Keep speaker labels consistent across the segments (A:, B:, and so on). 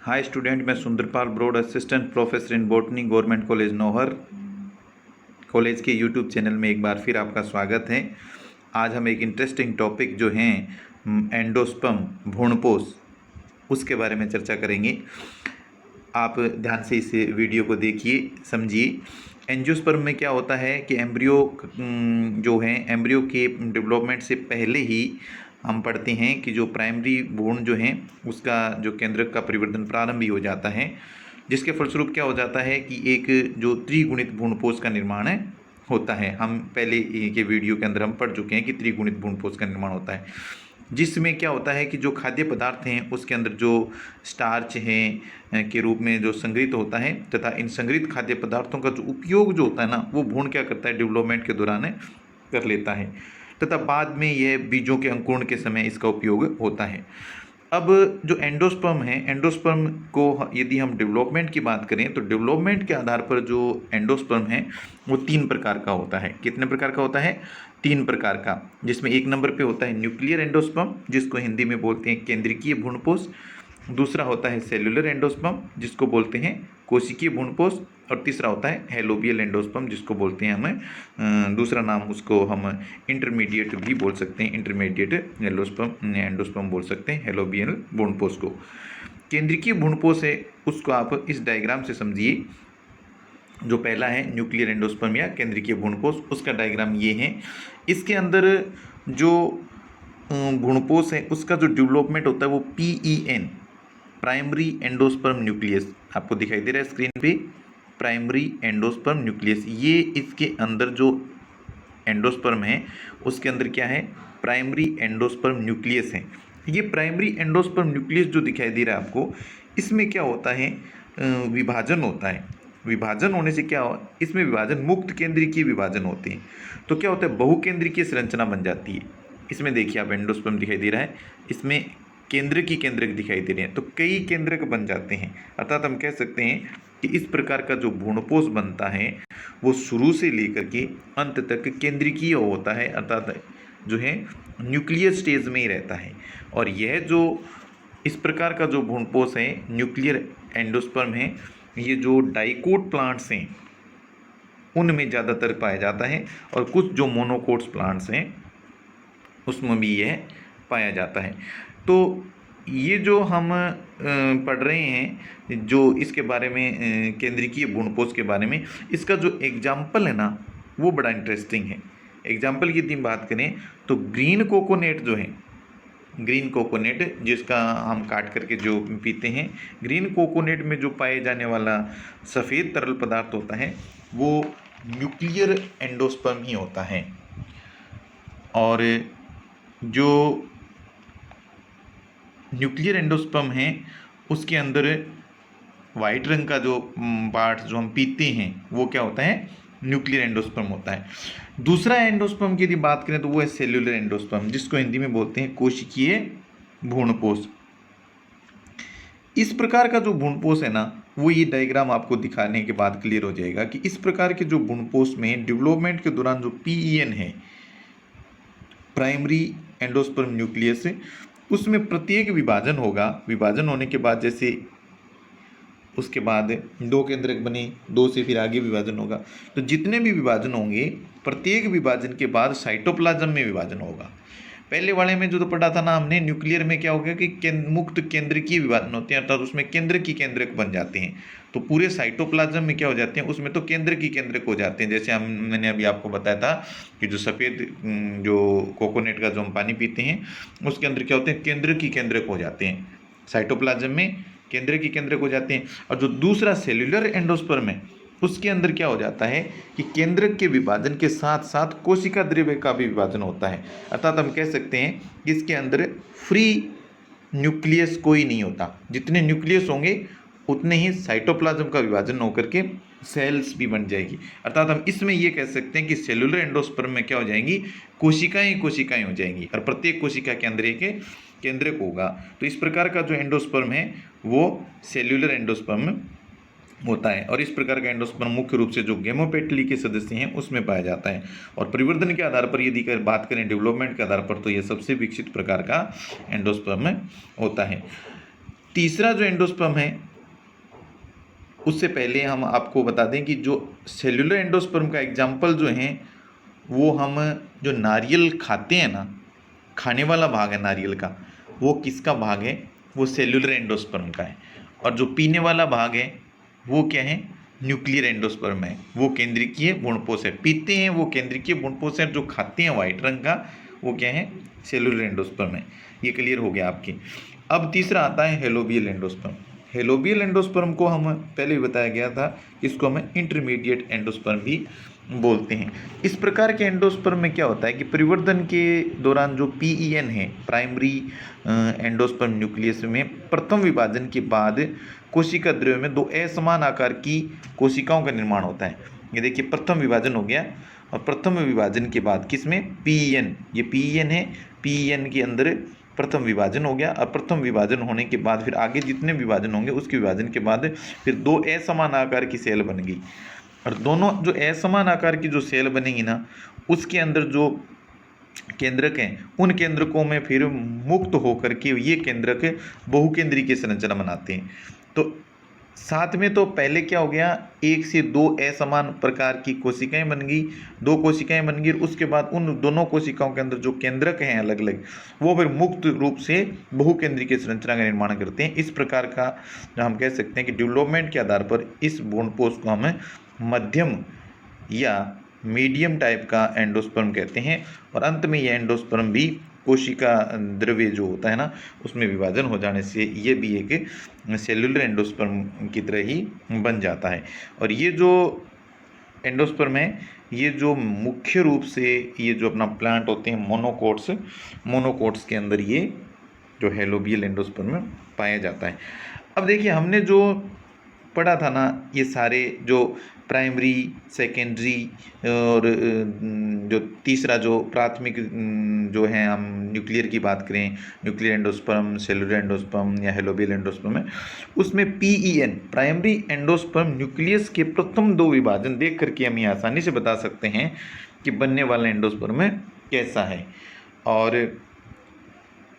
A: हाय student, मैं सुंदरपाल ब्रोड assistant professor in botany government college Nohar college के यूट्यूब चैनल में एक बार फिर आपका स्वागत है। आज हम एक इंटरेस्टिंग टॉपिक जो है एंडोस्पर्म भ्रूणपोष उसके बारे में चर्चा करेंगे। आप ध्यान से इस वीडियो को देखिए, समझिए। एंजियोस्पर्म में क्या होता है कि एम्ब्रियो जो है, एम्ब्रियो के डेवलपमेंट से पहले ही हम पढ़ते हैं कि जो प्राइमरी भ्रूण जो है उसका जो केंद्रक का परिवर्तन प्रारंभ ही हो जाता है, जिसके फलस्वरूप क्या हो जाता है कि एक जो त्रिगुणित भ्रूणपोष का निर्माण होता है। हम पहले के वीडियो के अंदर हम पढ़ चुके हैं कि त्रिगुणित भ्रूणपोष का निर्माण होता है, जिसमें क्या होता है कि जो खाद्य पदार्थ हैं उसके अंदर जो स्टार्च हैं के रूप में जो संग्रहित होता है, तथा इन संग्रहित खाद्य पदार्थों का जो उपयोग जो होता है ना, वो भ्रूण क्या करता है, डेवलपमेंट के दौरान कर लेता है, तथा बाद में यह बीजों के अंकुरण के समय इसका उपयोग होता है। अब जो एंडोस्पर्म है, एंडोस्पर्म को यदि हम डेवलपमेंट की बात करें तो डेवलपमेंट के आधार पर जो एंडोस्पर्म है वो 3 प्रकार का होता है। कितने प्रकार का होता है? 3 प्रकार का, जिसमें एक नंबर पे होता है न्यूक्लियर एंडोस्पर्म, जिसको हिंदी में बोलते हैं केंद्रकीय भ्रूणपोष। दूसरा होता है सेलुलर एंडोस्पर्म, जिसको बोलते हैं कोशिकीय भ्रूणपोष। और तीसरा होता है हेलोबियल एंडोस्पर्म, जिसको बोलते हैं हमें दूसरा नाम उसको हम इंटरमीडिएट भी बोल सकते हैं, इंटरमीडिएट एंडोस्पर्म बोल सकते हैं हेलोबियल भ्रूणपोष को। केंद्रकीय भ्रूणपोष है उसको आप इस डायग्राम से समझिए। जो पहला है न्यूक्लियर एंडोस्पर्म या केंद्रकीय भ्रूणपोष, उसका डायग्राम ये है। इसके अंदर जो भ्रूणपोष है उसका जो डेवलपमेंट होता है वो PEN, प्राइमरी एंडोस्पर्म न्यूक्लियस, आपको दिखाई दे रहा है स्क्रीन पे, प्राइमरी एंडोस्पर्म न्यूक्लियस। ये इसके अंदर जो एंडोस्पर्म है उसके अंदर क्या है, प्राइमरी एंडोस्पर्म न्यूक्लियस है। ये प्राइमरी एंडोस्पर्म न्यूक्लियस जो दिखाई दे रहा है आपको, इसमें क्या होता है, विभाजन होता है। विभाजन होने से क्या हो, इसमें विभाजन मुक्त केंद्रीय विभाजन होते हैं। तो क्या होता है, बहुकेंद्रीय संरचना बन जाती है। इसमें देखिए आप एंडोस्पर्म दिखाई दे रहा है, इसमें केंद्रक दिखाई दे रहे हैं, तो कई केंद्रक बन जाते हैं। अर्थात हम कह सकते हैं कि इस प्रकार का जो भ्रूणपोष बनता है वो शुरू से लेकर के अंत तक केंद्रीय होता है, अर्थात जो है न्यूक्लियर स्टेज में ही रहता है। और यह जो इस प्रकार का जो भ्रूणपोष है न्यूक्लियर एंडोस्पर्म है, ये जो डाइकोट प्लांट्स हैं उनमें ज़्यादातर पाया जाता है, और कुछ जो मोनोकोट्स प्लांट्स हैं उसमें भी यह पाया जाता है। तो ये जो हम पढ़ रहे हैं जो इसके बारे में केंद्रीय भ्रूणपोष के बारे में, इसका जो एग्जाम्पल है ना वो बड़ा इंटरेस्टिंग है। एग्जाम्पल की यदि बात करें तो ग्रीन कोकोनट जो है, ग्रीन कोकोनट जिसका हम काट करके जो पीते हैं, ग्रीन कोकोनट में जो पाए जाने वाला सफ़ेद तरल पदार्थ होता है वो न्यूक्लियर एंडोस्पर्म ही होता है। और जो न्यूक्लियर एंडोस्पर्म है उसके अंदर वाइट रंग का जो पार्ट जो हम पीते हैं वो क्या होता है, न्यूक्लियर एंडोस्पर्म होता है। दूसरा एंडोस्पर्म की यदि बात करें तो वो है सेल्यूलर एंडोस्पर्म, जिसको हिंदी में बोलते हैं कोशिकीय भ्रूणपोष। इस प्रकार का जो भ्रूणपोष है ना, वो ये डायग्राम आपको दिखाने के बाद क्लियर हो जाएगा कि इस प्रकार के जो भ्रूणपोष में डेवलपमेंट के दौरान जो PEN है, प्राइमरी एंडोस्पर्म न्यूक्लियस, उसमें प्रत्येक विभाजन होगा। विभाजन होने के बाद जैसे उसके बाद 2 केंद्रक बने, 2 से फिर आगे विभाजन होगा। तो जितने भी विभाजन होंगे, प्रत्येक विभाजन के बाद साइटोप्लाज्म में विभाजन होगा। पहले वाले में जो तो पढ़ा था ना हमने, न्यूक्लियर में क्या हो गया कि मुक्त केंद्रकीय विभाजन होते हैं, अर्थात उसमें केंद्रक बन जाते हैं। तो पूरे साइटोप्लाज्म में क्या हो जाते हैं, उसमें तो केंद्रक हो जाते हैं। जैसे मैंने अभी आपको बताया था कि जो सफ़ेद जो कोकोनट का जो हम पानी पीते हैं उसके अंदर क्या होते हैं, केंद्रक हो जाते हैं, साइटोप्लाज्म में केंद्रक हो जाते हैं। और जो दूसरा सेल्यूलर एंडोस्पर्म है उसके अंदर क्या हो जाता है कि केंद्रक के विभाजन के साथ साथ कोशिका द्रव्य का भी विभाजन होता है। अर्थात हम कह सकते हैं कि इसके अंदर फ्री न्यूक्लियस कोई नहीं होता। जितने न्यूक्लियस होंगे उतने ही साइटोप्लाज्म का विभाजन होकर के सेल्स भी बन जाएगी। अर्थात हम इसमें ये कह सकते हैं कि सेलुलर एंडोस्पर्म में क्या हो जाएंगी, कोशिकाएं हो जाएंगी, और प्रत्येक कोशिका के अंदर एक केंद्रक होगा। तो इस प्रकार का जो एंडोस्पर्म है वो सेल्यूलर एंडोस्पर्म होता है। और इस प्रकार का एंडोस्पर्म मुख्य रूप से जो गेमोपेटली के सदस्य हैं उसमें पाया जाता है। और परिवर्तन के आधार पर यदि बात करें डेवलपमेंट के आधार पर, तो यह सबसे विकसित प्रकार का एंडोस्पर्म होता है। तीसरा जो एंडोस्पर्म है, उससे पहले हम आपको बता दें कि जो सेल्यूलर एंडोस्पर्म का एग्जाम्पल जो है वो हम जो नारियल खाते हैं ना, खाने वाला भाग है नारियल का, वो किसका भाग है? वो सेल्यूलर एंडोस्पर्म का है। और जो पीने वाला भाग है वो क्या है? न्यूक्लियर एंडोस्पर्म है। वो केंद्रीय भ्रूणपोष है। पीते हैं वो केंद्रीय भ्रूणपोष है, जो खाते हैं व्हाइट रंग का वो क्या है? सेल्यूलर एंडोस्पर्म है। ये क्लियर हो गया आपकी। अब तीसरा आता है हेलोबियल एंडोस्पर्म। हेलोबियल एंडोस्पर्म को हम पहले भी बताया गया था, इसको हम इंटरमीडिएट एंडोस्पर्म भी बोलते हैं। इस प्रकार के एंडोस्पर्म में क्या होता है कि परिवर्तन के दौरान जो PEN है, प्राइमरी एंडोस्पर्म न्यूक्लियस में प्रथम विभाजन के बाद कोशिका द्रव्य में दो असमान आकार की कोशिकाओं का निर्माण होता है। ये देखिए प्रथम विभाजन हो गया, और प्रथम विभाजन के बाद किसमें? PEN, ये PEN है, PEN के अंदर प्रथम विभाजन हो गया। और प्रथम विभाजन होने के बाद फिर आगे जितने विभाजन होंगे उसके विभाजन के बाद फिर दो असमान आकार की सेल बन गई। और दोनों जो असमान आकार की जो सेल बनेगी ना, उसके अंदर जो केंद्रक हैं, उन केंद्रकों में फिर मुक्त होकर के ये केंद्रक बहुकेंद्रीय की संरचना बनाते हैं। तो साथ में तो पहले क्या हो गया, एक से दो असमान प्रकार की कोशिकाएं बन गई, दो कोशिकाएं बन गई। उसके बाद उन दोनों कोशिकाओं के अंदर जो केंद्रक हैं अलग अलग, वो फिर मुक्त रूप से बहुकेंद्रीय की संरचना का निर्माण करते हैं। इस प्रकार का हम कह सकते हैं कि डेवलपमेंट के आधार पर इस भ्रूणपोष को हम मध्यम या मीडियम टाइप का एंडोस्पर्म कहते हैं। और अंत में यह एंडोस्पर्म भी कोशिका द्रव्य जो होता है ना, उसमें विभाजन हो जाने से ये भी एक सेल्यूलर एंडोस्पर्म की तरह ही बन जाता है। और ये जो एंडोस्पर्म है, ये जो मुख्य रूप से ये जो अपना प्लांट होते हैं मोनोकोट्स के अंदर ये जो हेलोबियल एंडोस्पर्म पाया जाता है। अब देखिए हमने जो पढ़ा था ना, ये सारे जो प्राइमरी, सेकेंडरी और जो तीसरा जो प्राथमिक जो है, हम न्यूक्लियर की बात करें, न्यूक्लियर एंडोस्पर्म, सेलुलर एंडोस्पर्म या हेलोबियल एंडोस्पर्म है, उसमें PEN प्राइमरी एंडोस्पर्म न्यूक्लियस के प्रथम दो विभाजन देख करके हम ये आसानी से बता सकते हैं कि बनने वाला एंडोस्पर्म कैसा है। और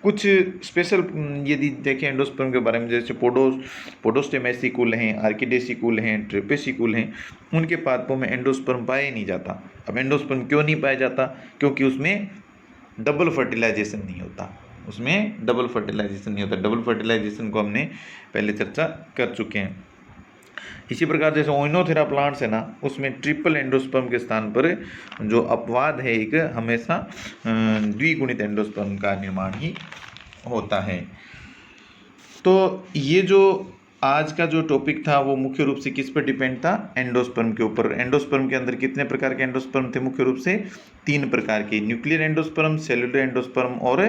A: कुछ स्पेशल यदि देखें एंडोस्पर्म के बारे में, जैसे पोडोस्टेमेसिकुल हैं, आर्किडेसिकुल हैं, ट्रेपेसिकुल हैं, उनके पादपों में एंडोस्पर्म पाया ही नहीं जाता। अब एंडोस्पर्म क्यों नहीं पाया जाता? क्योंकि उसमें डबल फर्टिलाइजेशन नहीं होता। डबल फर्टिलाइजेशन को हमने पहले चर्चा कर चुके हैं। इसी प्रकार जैसे ओइनोथेरा प्लांट्स है ना, उसमें ट्रिपल एंडोस्पर्म के स्थान पर जो अपवाद है एक, हमेशा द्विगुणित एंडोस्पर्म का निर्माण ही होता है। तो ये जो आज का जो टॉपिक था वो मुख्य रूप से किस पर डिपेंड था? एंडोस्पर्म के ऊपर। एंडोस्पर्म के अंदर कितने प्रकार के एंडोस्पर्म थे? मुख्य रूप से 3 प्रकार के, न्यूक्लियर एंडोस्पर्म, सेलुलर एंडोस्पर्म और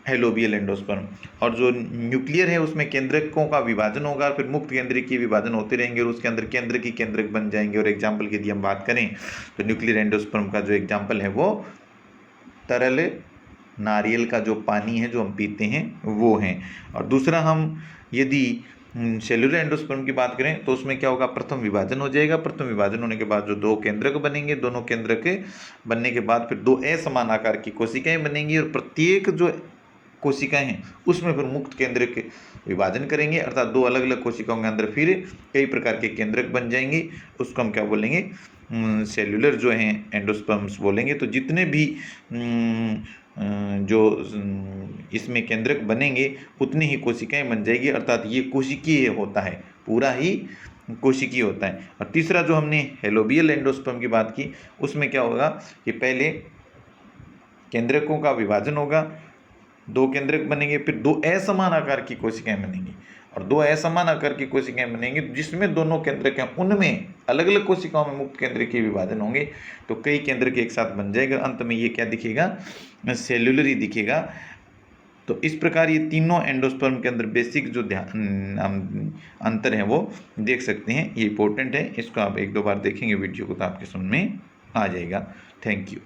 A: हेलोबियल एंडोस्पर्म। और जो न्यूक्लियर है उसमें केंद्रकों का विभाजन होगा, फिर मुक्त केंद्रक की विभाजन होते रहेंगे और उसके अंदर केंद्रक बन जाएंगे। और एग्जाम्पल की यदि हम बात करें तो न्यूक्लियर एंडोस्पर्म का जो एग्जाम्पल है वो तरल नारियल का जो पानी है जो हम पीते हैं वो है। और दूसरा हम यदि सेलुलर एंडोस्पर्म की बात करें तो उसमें क्या होगा? प्रथम विभाजन हो जाएगा। प्रथम विभाजन होने के बाद जो दो केंद्रक बनेंगे, दोनों केंद्रक बनने के बाद फिर दो असमान आकार की कोशिकाएं बनेंगी, और प्रत्येक जो कोशिकाएं हैं उसमें फिर मुक्त केंद्रक विभाजन करेंगे, अर्थात दो अलग अलग कोशिकाओं के अंदर फिर कई प्रकार के केंद्रक बन जाएंगे। उसको हम क्या बोलेंगे? सेल्यूलर जो हैं एंडोस्पर्म्स बोलेंगे। तो जितने भी जो इसमें केंद्रक बनेंगे उतनी ही कोशिकाएं बन जाएगी, अर्थात ये कोशिकीय होता है, पूरा ही कोशिकीय होता है। और तीसरा जो हमने हेलोबियल एंडोस्पर्म की बात की, उसमें क्या होगा कि पहले केंद्रकों का विभाजन होगा, दो केंद्रक बनेंगे, फिर दो असमान आकार की कोशिकाएं बनेंगी, और दो असमान आकार की कोशिकाएं बनेंगी जिसमें दोनों केंद्रक हैं उनमें अलग अलग कोशिकाओं में मुक्त केंद्र के विभाजन होंगे, तो कई केंद्रक एक साथ बन जाएगा। अंत में ये क्या दिखेगा? सेल्यूलर ही दिखेगा। तो इस प्रकार ये तीनों एंडोस्पर्म के अंदर बेसिक जो अंतर है वो देख सकते हैं। ये इंपॉर्टेंट है, इसको आप 1-2 बार देखेंगे वीडियो को तो आपके समझ में आ जाएगा। Thank you.